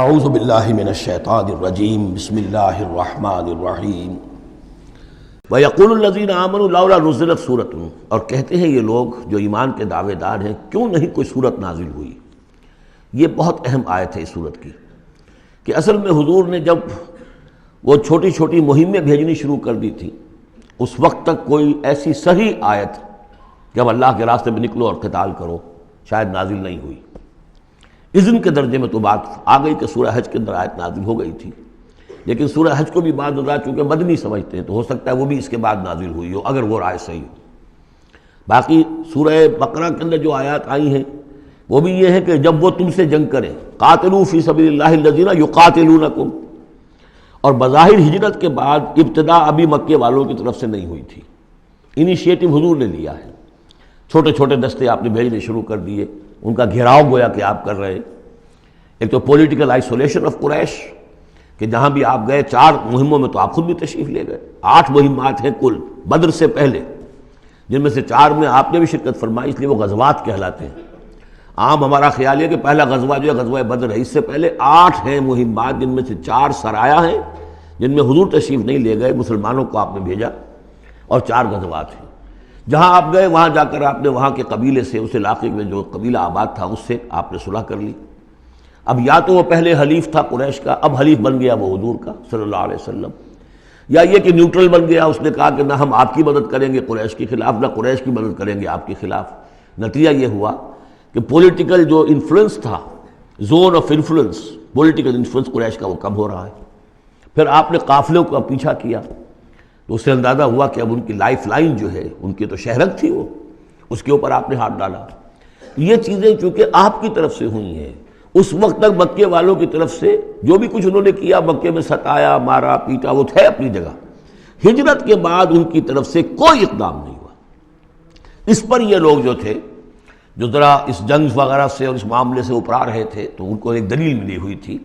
اعوذ باللہ من الشیطان الرجیم بسم اللہ الرحمن الرحیم وَيَقُولُ الَّذِينَ آمَنُوا لَوْلَا نُزِّلَتْ سُورَةٌ، اور کہتے ہیں یہ لوگ جو ایمان کے دعوے دار ہیں کیوں نہیں کوئی صورت نازل ہوئی۔ یہ بہت اہم آیت ہے اس صورت کی کہ اصل میں حضور نے جب وہ چھوٹی چھوٹی مہمیں بھیجنی شروع کر دی تھی اس وقت تک کوئی ایسی صحیح آیت کہ اب اللہ کے راستے میں نکلو اور قتال کرو شاید نازل نہیں ہوئی۔ اذن کے درجے میں تو بات آ گئی کہ سورہ حج کے اندر آیت نازل ہو گئی تھی، لیکن سورہ حج کو بھی بعض حضرات چونکہ مدنی سمجھتے ہیں تو ہو سکتا ہے وہ بھی اس کے بعد نازل ہوئی ہو اگر وہ رائے صحیح ہو۔ باقی سورہ بقرہ کے اندر جو آیات آئی ہیں وہ بھی یہ ہے کہ جب وہ تم سے جنگ کریں، قاتلوا فی سبیل اللہ الذین یقاتلونکم، اور بظاہر ہجرت کے بعد ابتدا ابھی مکے والوں کی طرف سے نہیں ہوئی تھی، انیشیٹو حضور نے لیا ہے، چھوٹے چھوٹے دستے آپ نے بھیجنے شروع کر دیے، ان کا گھیراؤ گویا کہ آپ کر رہے ہیں۔ ایک تو پولیٹیکل آئسولیشن آف قریش کہ جہاں بھی آپ گئے 4 مہموں میں تو آپ خود بھی تشریف لے گئے، 8 مہمات ہیں کل بدر سے پہلے، جن میں سے 4 میں آپ نے بھی شرکت فرمائی، اس لیے وہ غزوات کہلاتے ہیں۔ عام ہمارا خیال ہے کہ پہلا غزوہ جو ہے غزوہ بدر ہے، اس سے پہلے 8 ہیں مہمات، جن میں سے 4 سرایا ہیں جن میں حضور تشریف نہیں لے گئے، مسلمانوں کو آپ نے بھیجا، اور 4 غزوات ہیں۔ جہاں آپ گئے وہاں جا کر آپ نے وہاں کے قبیلے سے، اس علاقے میں جو قبیلہ آباد تھا اس سے آپ نے صلح کر لی۔ اب یا تو وہ پہلے حلیف تھا قریش کا، اب حلیف بن گیا وہ حضور کا صلی اللہ علیہ وسلم، یا یہ کہ نیوٹرل بن گیا، اس نے کہا کہ نہ ہم آپ کی مدد کریں گے قریش کے خلاف، نہ قریش کی مدد کریں گے آپ کے خلاف۔ نتیجہ یہ ہوا کہ پولیٹیکل جو انفلوئنس تھا، zone of influence, political influence Quraysh کا وہ کم ہو رہا ہے۔ پھر آپ نے قافلوں کا پیچھا کیا تو اس سے اندازہ ہوا کہ اب ان کی لائف لائن جو ہے، ان کی تو شہرت تھی وہ، اس کے اوپر آپ نے ہاتھ ڈالا۔ یہ چیزیں چونکہ آپ کی طرف سے ہوئی ہیں، اس وقت تک مکے والوں کی طرف سے جو بھی کچھ انہوں نے کیا، مکے میں ستایا مارا پیٹا، وہ تھے اپنی جگہ۔ ہجرت کے بعد ان کی طرف سے کوئی اقدام نہیں ہوا۔ اس پر یہ لوگ جو تھے، جو ذرا اس جنگ وغیرہ سے اور اس معاملے سے اپرا رہے تھے، تو ان کو ایک دلیل ملی ہوئی تھی،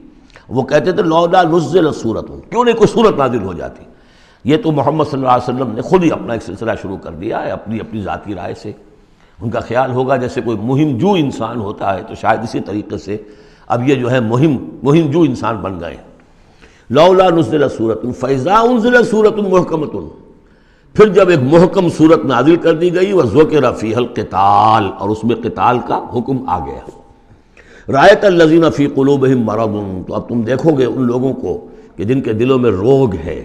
وہ کہتے تھے لولا نزلت سورۃ، کیوں نہیں کوئی سورت نازل ہو جاتی۔ یہ تو محمد صلی اللہ علیہ وسلم نے خود ہی اپنا ایک سلسلہ شروع کر دیا ہے اپنی ذاتی رائے سے۔ ان کا خیال ہوگا جیسے کوئی مہم جو انسان ہوتا ہے، تو شاید اسی طریقے سے اب یہ جو ہے مہم جو انسان بن گئے۔ لولا نزلت سورۃ فاذا انزلت سورۃ محکمۃ، پھر جب ایک محکم سورت نازل کر دی گئی، وذکر فیہا القتال، اور اس میں قتال کا حکم آ گیا۔ رأیت الذین فی قلوبہم مرض، تو اب تم دیکھو گے ان لوگوں کو کہ جن کے دلوں میں روگ ہے،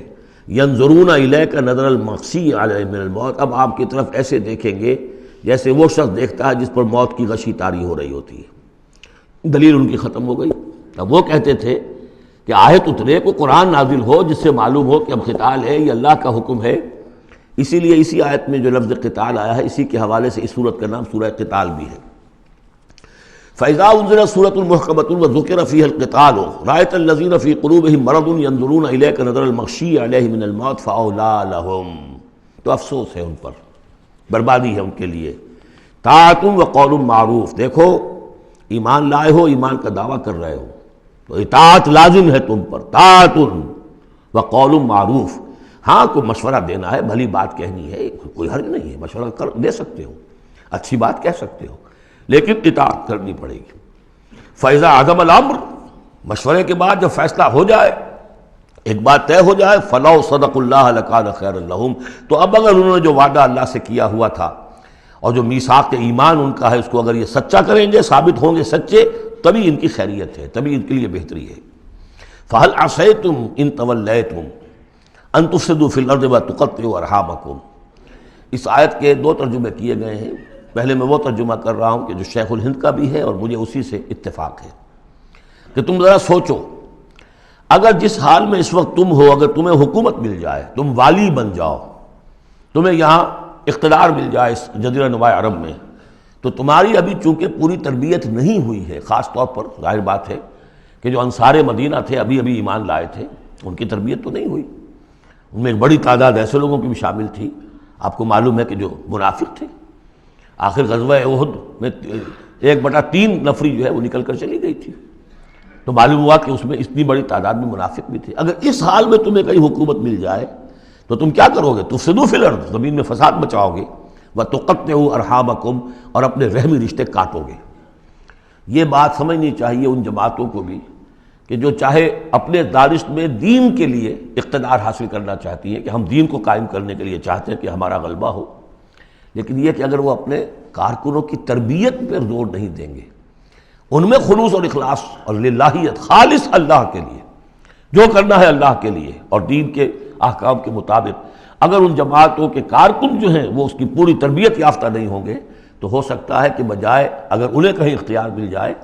ینظرون الیک نظر المغشی علیہ من الموت، اب آپ کی طرف ایسے دیکھیں گے جیسے وہ شخص دیکھتا ہے جس پر موت کی غشی طاری ہو رہی ہوتی ہے۔ دلیل ان کی ختم ہو گئی۔ اب وہ کہتے تھے کہ آیت اترے، کو قرآن نازل ہو جس سے معلوم ہو کہ اب قتال ہے، یہ اللہ کا حکم ہے۔ اسی لیے اسی آیت میں جو لفظ قتال آیا ہے، اسی کے حوالے سے اس سورت کا نام سورہ قتال بھی ہے۔ فَإِذَا أُنزِلَتْ سُورَةٌ مُحْكَمَةٌ وَذُكِرَ فِيهَا الْقِتَالُ رَأَيْتَ الَّذِينَ فِي قُلُوبِهِم مَرَضٌ يَنظُرُونَ إِلَيْكَ نَظَرَ الْمَغْشِيِّ عَلَيْهِ مِنَ الْمَوْتِ فَأَوْلَىٰ لَهُمْ، تو افسوس ہے ان پر، بربادی ہے ان کے لیے۔ طاعۃ وقول معروف، دیکھو ایمان لائے ہو، ایمان کا دعویٰ کر رہے ہو تو اطاعت لازم ہے تم پر، طاعۃ وقول معروف، ہاں کوئی مشورہ دینا ہے، بھلی بات کہنی ہے، کوئی حرج نہیں ہے، مشورہ دے سکتے ہو، اچھی بات کہہ سکتے ہو، لیکن اطاعت کرنی پڑے گی۔ فَإِذَا عَزَمَ الْأَمْرُ، مشورے کے بعد جب فیصلہ ہو جائے، ایک بات طے ہو جائے، فَلَوْ صَدَقُوا اللَّهَ لَكَانَ خَيْرًا لَهُمْ، تو اب اگر انہوں نے جو وعدہ اللہ سے کیا ہوا تھا اور جو میثاق ایمان ان کا ہے، اس کو اگر یہ سچا کریں گے، ثابت ہوں گے سچے، تبھی ان کی خیریت ہے، تبھی ان کے لیے بہتری ہے۔ فَهَلْ عَصَيْتُمْ إِن تَوَلَّيْتُمْ أَن تُفْسِدُوا فِي الْأَرْضِ وَتُقَطِّعُوا أَرْحَامَكُمْ، اس آیت کے 2 ترجمے کیے گئے ہیں۔ پہلے میں وہ ترجمہ کر رہا ہوں کہ جو شیخ الہند کا بھی ہے اور مجھے اسی سے اتفاق ہے، کہ تم ذرا سوچو، اگر جس حال میں اس وقت تم ہو، اگر تمہیں حکومت مل جائے، تم والی بن جاؤ، تمہیں یہاں اقتدار مل جائے اس جزیرہ نما عرب میں، تو تمہاری ابھی چونکہ پوری تربیت نہیں ہوئی ہے، خاص طور پر ظاہر بات ہے کہ جو انصار مدینہ تھے، ابھی ایمان لائے تھے، ان کی تربیت تو نہیں ہوئی، ان میں ایک بڑی تعداد ایسے لوگوں کی بھی شامل تھی، آپ کو معلوم ہے کہ جو منافق تھے۔ آخر غزوہ احد میں 1/3 نفری جو ہے وہ نکل کر چلی گئی تھی، تو معلوم ہوا کہ اس میں اتنی بڑی تعداد میں منافق بھی تھے۔ اگر اس حال میں تمہیں کہیں حکومت مل جائے تو تم کیا کرو گے؟ تفسدوا فی الارض، زمین میں فساد مچاؤ گے، وتقطعوا ارحامکم، اور اپنے رحمی رشتے کاٹو گے۔ یہ بات سمجھنی چاہیے ان جماعتوں کو بھی کہ جو چاہے اپنے دانش میں دین کے لیے اقتدار حاصل کرنا چاہتی ہیں کہ ہم دین کو قائم کرنے کے لیے چاہتے ہیں کہ ہمارا غلبہ ہو، لیکن یہ کہ اگر وہ اپنے کارکنوں کی تربیت پر زور نہیں دیں گے، ان میں خلوص اور اخلاص اور للہیت، خالص اللہ کے لیے جو کرنا ہے اللہ کے لیے اور دین کے احکام کے مطابق، اگر ان جماعتوں کے کارکن جو ہیں وہ اس کی پوری تربیت یافتہ نہیں ہوں گے تو ہو سکتا ہے کہ بجائے اگر انہیں کہیں اختیار مل جائے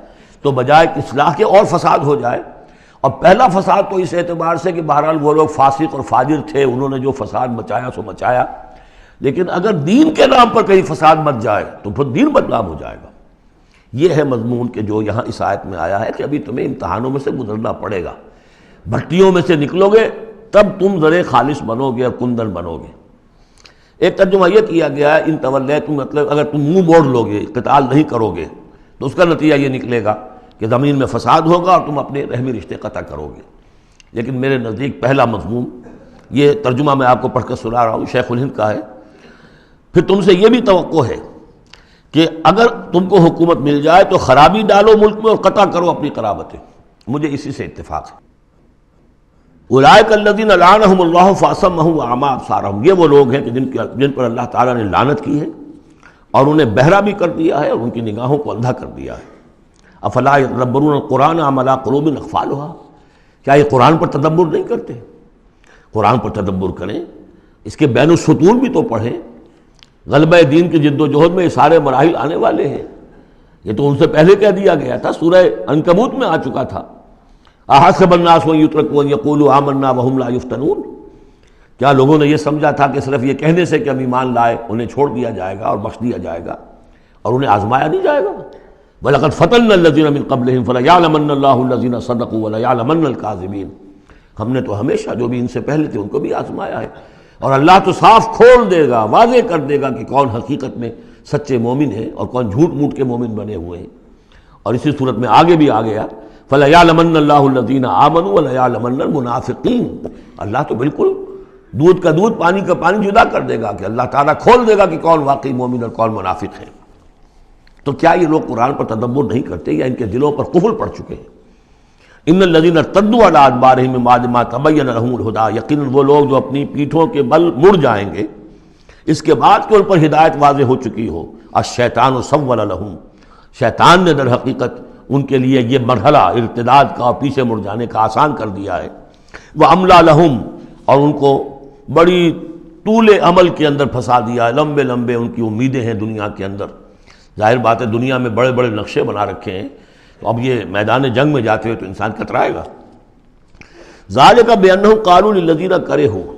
تو بجائے کہ اصلاح کے اور فساد ہو جائے۔ اور پہلا فساد تو اس اعتبار سے کہ بہرحال وہ لوگ فاسق اور فاجر تھے، انہوں نے جو فساد مچایا سو مچایا، لیکن اگر دین کے نام پر کہیں فساد مچ جائے تو پھر دین بدنام ہو جائے گا۔ یہ ہے مضمون کہ جو یہاں اس آیت میں آیا ہے کہ ابھی تمہیں امتحانوں میں سے گزرنا پڑے گا، بھٹیوں میں سے نکلو گے تب تم ذرے خالص بنو گے اور کندن بنو گے۔ ایک ترجمہ یہ کیا گیا ہے ان تولیتم، مطلب اگر تم منہ موڑ لو گے، قتال نہیں کرو گے تو اس کا نتیجہ یہ نکلے گا کہ زمین میں فساد ہوگا اور تم اپنے رحمی رشتے قطع کرو گے۔ لیکن میرے نزدیک پہلا مضمون، یہ ترجمہ میں آپ کو پڑھ کر سنا رہا ہوں، شیخ الہند کا ہے، پھر تم سے یہ بھی توقع ہے کہ اگر تم کو حکومت مل جائے تو خرابی ڈالو ملک میں اور قطع کرو اپنی قرابتیں۔ مجھے اسی سے اتفاق ہے۔ اولئک الذین لعنہم اللہ فاصمہم واعمی ابصارہم، یہ وہ لوگ ہیں کہ جن پر اللہ تعالیٰ نے لعنت کی ہے اور انہیں بہرا بھی کر دیا ہے اور ان کی نگاہوں کو اندھا کر دیا ہے۔ افلا یتدبرون القرآن ام علی قلوب اقفالها، کیا یہ قرآن پر تدبر نہیں کرتے؟ قرآن پر تدبر کریں، اس کے بین السطور بھی تو پڑھیں۔ غلبہ دین کی جد و جہد میں یہ سارے مراحل آنے والے ہیں، یہ تو ان سے پہلے کہہ دیا گیا تھا، سورہ عنکبوت میں آ چکا تھا۔ احسب الناس ان یترکوا ان یقولوا آمنا وهم لا یفتنون، کیا لوگوں نے یہ سمجھا تھا کہ صرف یہ کہنے سے کہ ہم ایمان لائے انہیں چھوڑ دیا جائے گا اور بخش دیا جائے گا اور انہیں آزمایا نہیں جائے گا؟ وَلَقَدْ فَتَنَّا الَّذِينَ مِن قَبْلِهِمْ فَلَيَعْلَمَنَّ اللَّهُ الَّذِينَ صَدَقُوا وَلَيَعْلَمَنَّ الْكَاذِبِينَ، ہم نے تو ہمیشہ جو بھی ان سے پہلے تھے ان کو بھی آزمایا ہے، اور اللہ تو صاف کھول دے گا، واضح کر دے گا کہ کون حقیقت میں سچے مومن ہیں اور کون جھوٹ موٹ کے مومن بنے ہوئے ہیں۔ اور اسی صورت میں آگے بھی آ گیا فَلَيَعْلَمَنَّ اللَّهُ الَّذِينَ آمَنُوا وَلَيَعْلَمَنَّ الْمُنَافِقِينَ، اللہ تو بالکل دودھ کا دودھ پانی کا پانی جدا کر دے گا کہ اللہ تعالیٰ کھول دے گا کہ کون واقعی مومن اور کون منافق ہے۔ تو کیا یہ لوگ قرآن پر تدبر نہیں کرتے یا ان کے دلوں پر قفل پڑ چکے ہیں؟ ان الذین ارتدوا علی ادبارہم من بعد ما تبین لہم الہدی، یقیناً وہ لوگ جو اپنی پیٹھوں کے بل مڑ جائیں گے اس کے بعد کہ ان پر ہدایت واضح ہو چکی ہو۔ الشیطان سول لہم، شیطان نے در حقیقت ان کے لیے یہ مرحلہ ارتداد کا اور پیچھے مڑ جانے کا آسان کر دیا ہے۔ واملی لہم، اور ان کو بڑی طول عمل کے اندر پھنسا دیا ہے، لمبے لمبے ان کی امیدیں ہیں دنیا کے اندر۔ ظاہر بات ہے دنیا میں بڑے بڑے نقشے بنا رکھے ہیں، تو اب یہ میدان جنگ میں جاتے ہوئے تو انسان کترائے گا۔ ذالک بانہم قالوا للذین کرہوا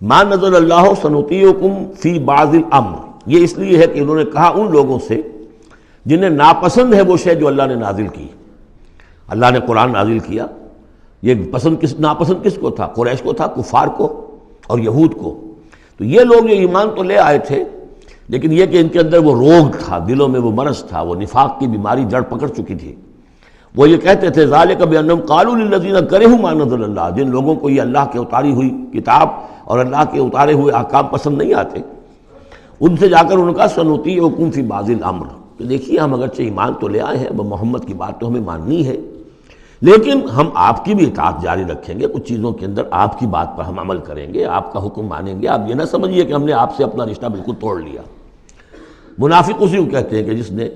ما نزل اللہ سنطیعکم فی بعض الامر، یہ اس لیے ہے کہ انہوں نے کہا ان لوگوں سے جنہیں ناپسند ہے وہ شے جو اللہ نے نازل کی۔ اللہ نے قرآن نازل کیا، یہ ناپسند کس کو تھا؟ قریش کو تھا، کفار کو اور یہود کو۔ تو یہ لوگ جو ایمان تو لے آئے تھے لیکن یہ کہ ان کے اندر وہ روگ تھا، دلوں میں وہ مرض تھا، وہ نفاق کی بیماری جڑ پکڑ چکی تھی۔ وہ یہ کہتے تھے ذالک بانہم قالوا للذین کرہوا ما نزل اللہ، جن لوگوں کو یہ اللہ کے اتاری ہوئی کتاب اور اللہ کے اتارے ہوئے احکام پسند نہیں آتے، ان سے جا کر ان کا سنطیعکم فی بعض الامر، تو دیکھیے ہم اگرچہ ایمان تو لے آئے ہیں، محمد کی بات تو ہمیں ماننی ہے، لیکن ہم آپ کی بھی اطاعت جاری رکھیں گے، کچھ چیزوں کے اندر آپ کی بات پر ہم عمل کریں گے، آپ کا حکم مانیں گے، آپ یہ نہ سمجھیے کہ ہم نے آپ سے اپنا رشتہ بالکل توڑ لیا۔ منافق اسی کو کہتے ہیں کہ جس نے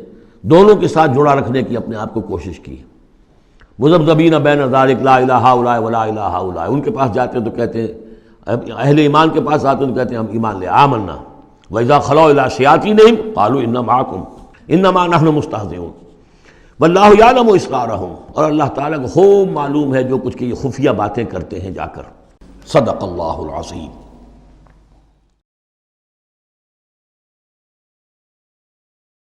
دونوں کے ساتھ جوڑا رکھنے کی اپنے آپ کو کوشش کی۔ مذبذبین بین ذالک لا الہ الا ولا الہ الا، ان کے پاس جاتے ہیں تو کہتے ہیں، اہل ایمان کے پاس آتے ہیں تو کہتے ہیں ہم ایمان لے آمنا، وَإِذَا خَلَوْا إِلَىٰ شَيَاطِينِهِمْ قَالُوا إِنَّا مَعَكُمْ إِنَّمَا نَحْنُ مُسْتَهْزِئُونَ وَاللَّهُ يَعْلَمُ إِسْرَارَهُمْ، اور اللہ تعالیٰ کو خوب معلوم ہے جو کچھ کہ یہ خفیہ باتیں کرتے ہیں جا کر۔ صدق اللہ العظیم۔